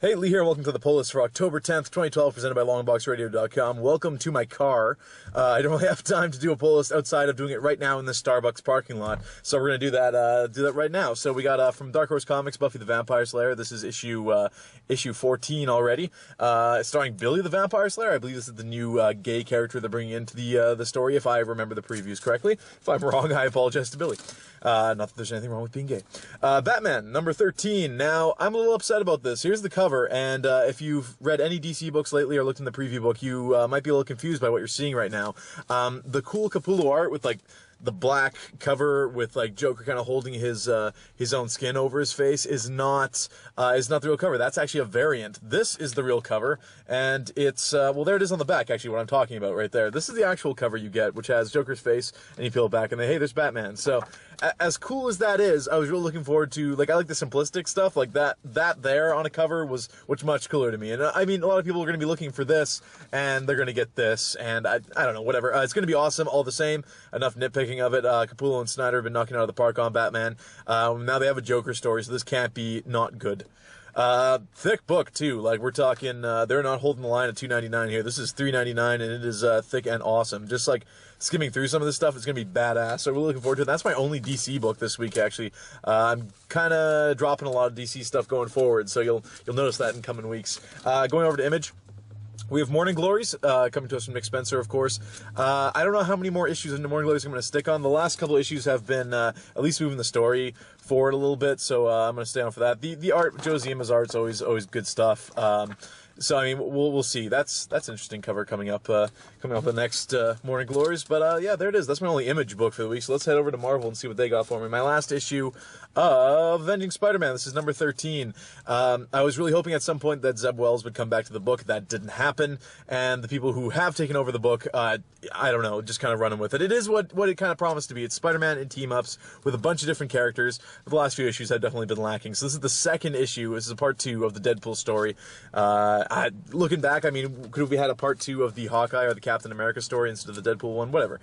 Hey, Lee here. Welcome to the pull list for October 10th, 2012, presented by longboxradio.com. Welcome to my car. I don't really have time to do a pull list outside of doing it right now in the Starbucks parking lot, so we're going to do that right now. So we got from Dark Horse Comics, Buffy the Vampire Slayer. This is issue 14 already, starring Billy the Vampire Slayer. I believe this is the new gay character they're bringing into the story, if I remember the previews correctly. If I'm wrong, I apologize to Billy. Not that there's anything wrong with being gay. Batman, number 13. Now, I'm a little upset about this. Here's the cover, and if you've read any DC books lately or looked in the preview book, you might be a little confused by what you're seeing right now. The cool Capullo art with, like, the black cover with, like, Joker kind of holding his own skin over his face is not the real cover. That's actually a variant. This is the real cover, and it's, well, there it is on the back, actually, what I'm talking about right there. This is the actual cover you get, which has Joker's face, and you peel it back, and then, hey, there's Batman. So, as cool as that is, I was really looking forward to, like, I like the simplistic stuff, like that there on a cover was much cooler to me. And I mean, a lot of people are going to be looking for this, and they're going to get this, and I don't know, whatever. It's going to be awesome all the same. Enough nitpicking of it. Capullo and Snyder have been knocking out of the park on Batman. Now they have a Joker story, so this can't be not good. Thick book too. Like, we're talking, they're not holding the line at $2.99 here. This is $3.99, and it is thick and awesome. Just like skimming through some of this stuff, it's gonna be badass. So we're looking forward to it. That's my only DC book this week, actually. I'm kind of dropping a lot of DC stuff going forward, so you'll notice that in coming weeks. Going over to Image. We have Morning Glories, coming to us from Nick Spencer, of course. I don't know how many more issues into Morning Glories I'm going to stick on. The last couple issues have been at least moving the story forward a little bit, so I'm going to stay on for that. The art, Joe Zima's art's always good stuff. So I mean, we'll see. That's an interesting cover coming up the next Morning Glories. But yeah, there it is. That's my only Image book for the week. So let's head over to Marvel and see what they got for me. My last issue of Avenging Spider-Man. This is number 13. I was really hoping at some point that Zeb Wells would come back to the book. That didn't happen, and the people who have taken over the book, I don't know, just kind of running with it. It is what it kind of promised to be. It's Spider-Man in team-ups with a bunch of different characters. The last few issues have definitely been lacking. So this is the second issue. This is a part 2 of the Deadpool story. Looking back, I mean, could we had a part 2 of the Hawkeye or the Captain America story instead of the Deadpool one? Whatever.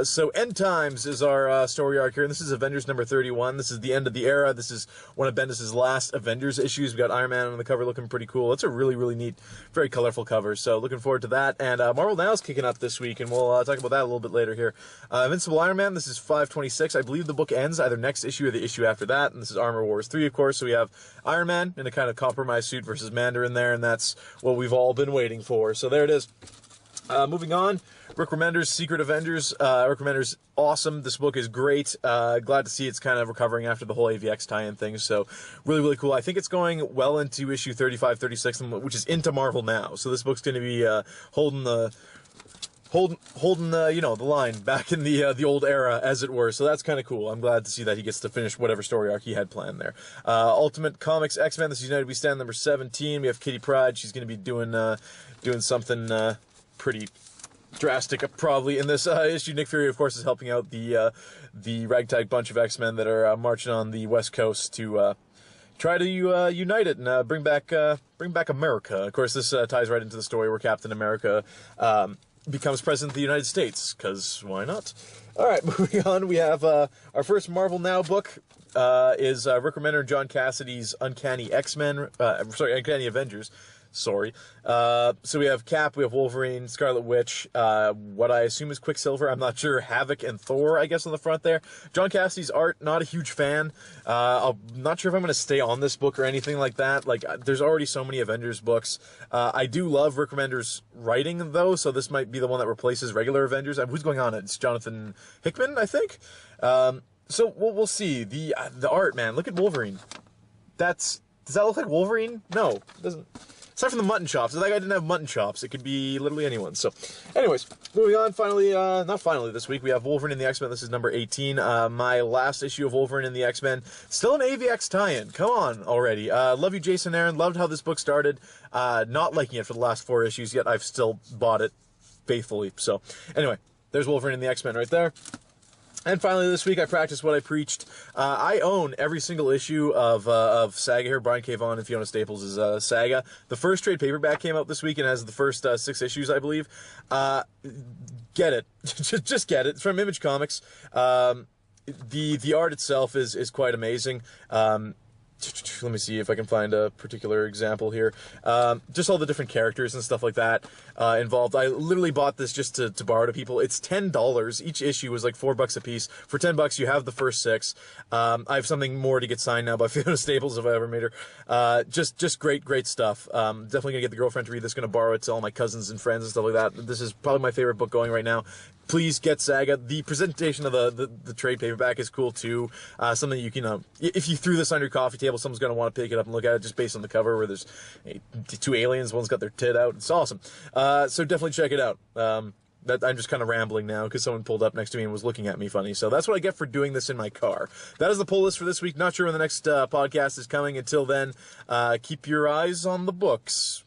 So End Times is our story arc here, and this is Avengers number 31. This is the end of the era. This is one of Bendis' last Avengers issues. We got Iron Man on the cover looking pretty cool. It's a really, really neat, very colorful cover, so looking forward to that. And Marvel Now's kicking up this week, and we'll talk about that a little bit later here. Invincible Iron Man, this is 526. I believe the book ends either next issue or the issue after that, and this is Armor Wars 3, of course, so we have Iron Man in a kind of compromise suit versus Mandarin there, and that's what we've all been waiting for. So there it is. Moving on, Rick Remender's Secret Avengers. Rick Remender's awesome. This book is great. Glad to see it's kind of recovering after the whole AVX tie-in thing. So really, really cool. I think it's going well into issue 35, 36, which is into Marvel Now. So this book's going to be holding the you know, the line back in the old era, as it were. So that's kind of cool. I'm glad to see that he gets to finish whatever story arc he had planned there. Ultimate Comics X-Men. This is United We Stand number 17. We have Kitty Pryde. She's going to be doing something pretty drastic probably in this issue. Nick Fury, of course, is helping out the ragtag bunch of X-Men that are marching on the West Coast to try to unite it and bring back America. Of course, this ties right into the story where Captain America becomes president of the United States, because why not? All right, moving on, we have our first Marvel Now book is Rick Remender and John Cassidy's Uncanny X-Men, Uncanny Avengers. Sorry. So we have Cap, we have Wolverine, Scarlet Witch, what I assume is Quicksilver, I'm not sure, Havoc and Thor, I guess, on the front there. John Cassidy's art, not a huge fan. I'm not sure if I'm going to stay on this book or anything like that. Like, there's already so many Avengers books. I do love Rick Remender's writing, though, so this might be the one that replaces regular Avengers. Who's going on it? It's Jonathan Hickman, I think? So we'll see. The art, man, look at Wolverine. Does that look like Wolverine? No, it doesn't. Aside from the mutton chops, if that guy didn't have mutton chops, it could be literally anyone. So, anyways, moving on, finally, not finally this week, we have Wolverine and the X-Men. This is number 18. My last issue of Wolverine and the X-Men. Still an AVX tie-in. Come on already. Love you, Jason Aaron. Loved how this book started. Not liking it for the last 4 issues, yet I've still bought it faithfully. So, anyway, there's Wolverine and the X-Men right there. And finally, this week, I practiced what I preached. I own every single issue of Saga here. Brian K. Vaughan and Fiona Staples' Saga. The first trade paperback came out this week and has the first 6 issues, I believe. Get it. Just get it. It's from Image Comics. The art itself is quite amazing. let me see if I can find a particular example here. Just all the different characters and stuff like that involved. I literally bought this just to borrow to people. It's $10. Each issue was like $4 a piece. For $10, you have the first 6. I have something more to get signed now by Fiona Staples if I ever made her. Just great stuff. Definitely gonna get the girlfriend to read this. Gonna borrow it to all my cousins and friends and stuff like that. This is probably my favorite book going right now. Please get Saga. The presentation of the trade paperback is cool too. Something you can, if you threw this on your coffee table, someone's going to want to pick it up and look at it just based on the cover where there's 2 aliens, one's got their tit out. It's awesome. So definitely check it out. I'm just kind of rambling now because someone pulled up next to me and was looking at me funny. So that's what I get for doing this in my car. That is the pull list for this week. Not sure when the next podcast is coming. Until then, keep your eyes on the books.